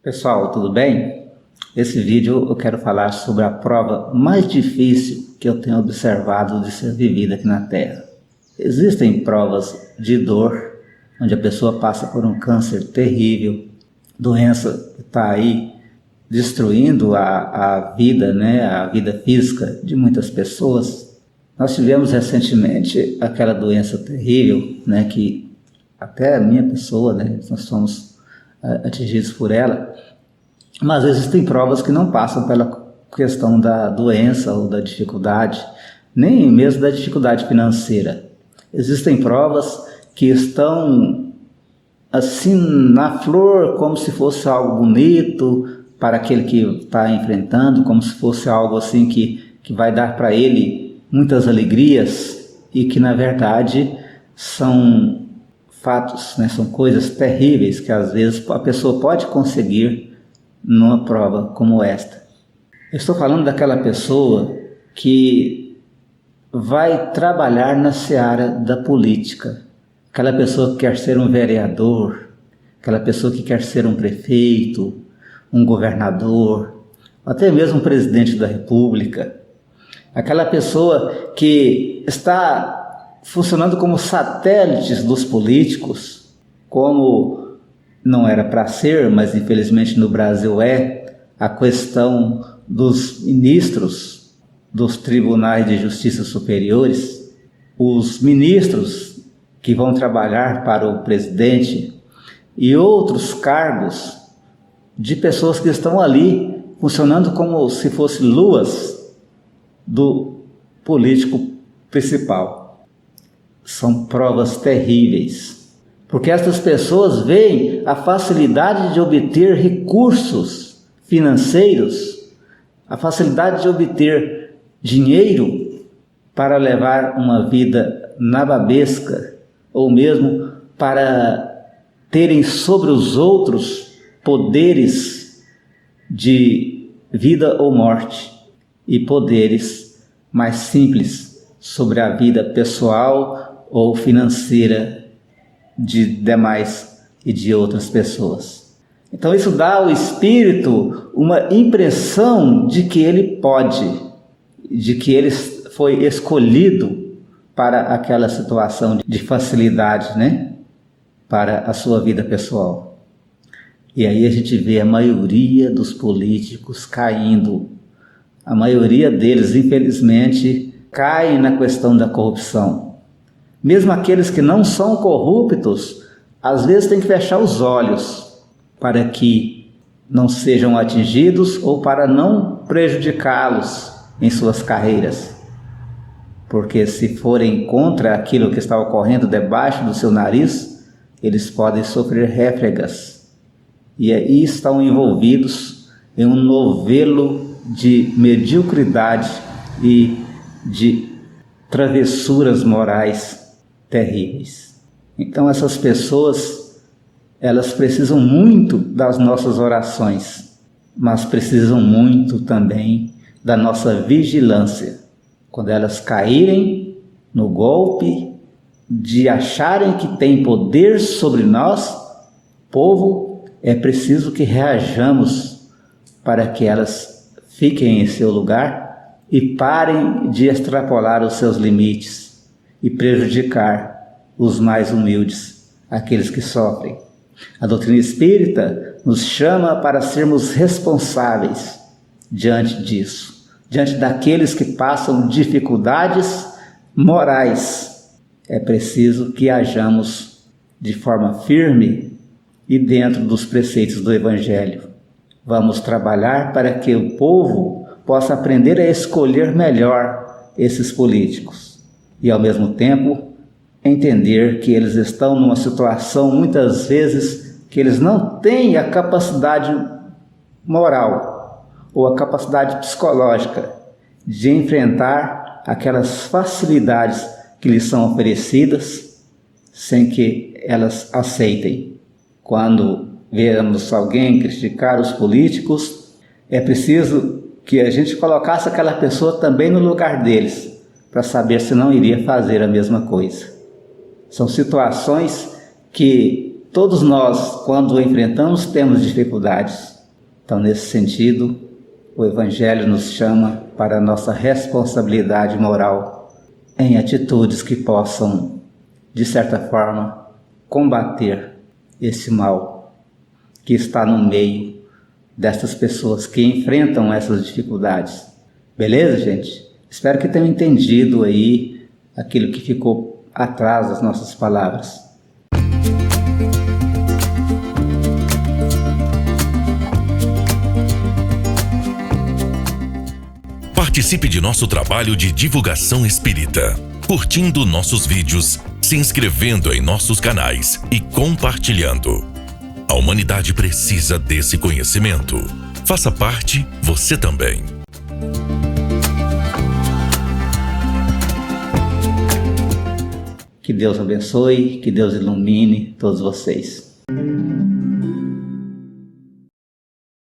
Pessoal, tudo bem? Nesse vídeo eu quero falar sobre a prova mais difícil que eu tenho observado de ser vivida aqui na Terra. Existem provas de dor, onde a pessoa passa por um câncer terrível, doença que está aí destruindo a vida, a vida física de muitas pessoas. Nós tivemos recentemente aquela doença terrível, que até a minha pessoa, nós somos atingidos por ela, mas existem provas que não passam pela questão da doença ou da dificuldade, nem mesmo da dificuldade financeira. Existem provas que estão assim na flor, como se fosse algo bonito para aquele que está enfrentando, como se fosse algo assim que vai dar para ele muitas alegrias, e que na verdade são fatos, são coisas terríveis que às vezes a pessoa pode conseguir numa prova como esta. Eu estou falando daquela pessoa que vai trabalhar na seara da política, aquela pessoa que quer ser um vereador, aquela pessoa que quer ser um prefeito, um governador, até mesmo um presidente da república, aquela pessoa que está funcionando como satélites dos políticos, como não era para ser, mas infelizmente no Brasil a questão dos ministros dos tribunais de justiça superiores, os ministros que vão trabalhar para o presidente e outros cargos de pessoas que estão ali funcionando como se fossem luas do político principal. São provas terríveis, porque essas pessoas veem a facilidade de obter recursos financeiros, a facilidade de obter dinheiro para levar uma vida nababesca, ou mesmo para terem sobre os outros poderes de vida ou morte, e poderes mais simples sobre a vida pessoal ou financeira de demais e de outras pessoas. Então isso dá ao espírito uma impressão de que ele pode, de que ele foi escolhido para aquela situação de facilidade, para a sua vida pessoal. E aí a gente vê a maioria dos políticos caindo. A maioria deles, infelizmente, caem na questão da corrupção. Mesmo aqueles que não são corruptos, às vezes tem que fechar os olhos para que não sejam atingidos ou para não prejudicá-los em suas carreiras. Porque se forem contra aquilo que está ocorrendo debaixo do seu nariz, eles podem sofrer réfregas. E aí estão envolvidos em um novelo de mediocridade e de travessuras morais terríveis. Então essas pessoas, elas precisam muito das nossas orações, mas precisam muito também da nossa vigilância. Quando elas caírem no golpe de acharem que têm poder sobre nós, povo, é preciso que reajamos para que elas fiquem em seu lugar e parem de extrapolar os seus limites e prejudicar os mais humildes, aqueles que sofrem. A doutrina espírita nos chama para sermos responsáveis diante disso, diante daqueles que passam dificuldades morais. É preciso que hajamos de forma firme e dentro dos preceitos do Evangelho. Vamos trabalhar para que o povo possa aprender a escolher melhor esses políticos e, ao mesmo tempo, entender que eles estão numa situação, muitas vezes, que eles não têm a capacidade moral ou a capacidade psicológica de enfrentar aquelas facilidades que lhes são oferecidas sem que elas aceitem. Quando vemos alguém criticar os políticos, é preciso que a gente colocasse aquela pessoa também no lugar deles, para saber se não iria fazer a mesma coisa. São situações que todos nós, quando enfrentamos, temos dificuldades. Então, nesse sentido, o Evangelho nos chama para a nossa responsabilidade moral em atitudes que possam, de certa forma, combater esse mal que está no meio dessas pessoas que enfrentam essas dificuldades. Beleza, gente? Espero que tenham entendido aí aquilo que ficou atrás das nossas palavras. Participe de nosso trabalho de divulgação espírita, curtindo nossos vídeos, se inscrevendo em nossos canais e compartilhando. A humanidade precisa desse conhecimento. Faça parte, você também. Que Deus abençoe, que Deus ilumine todos vocês.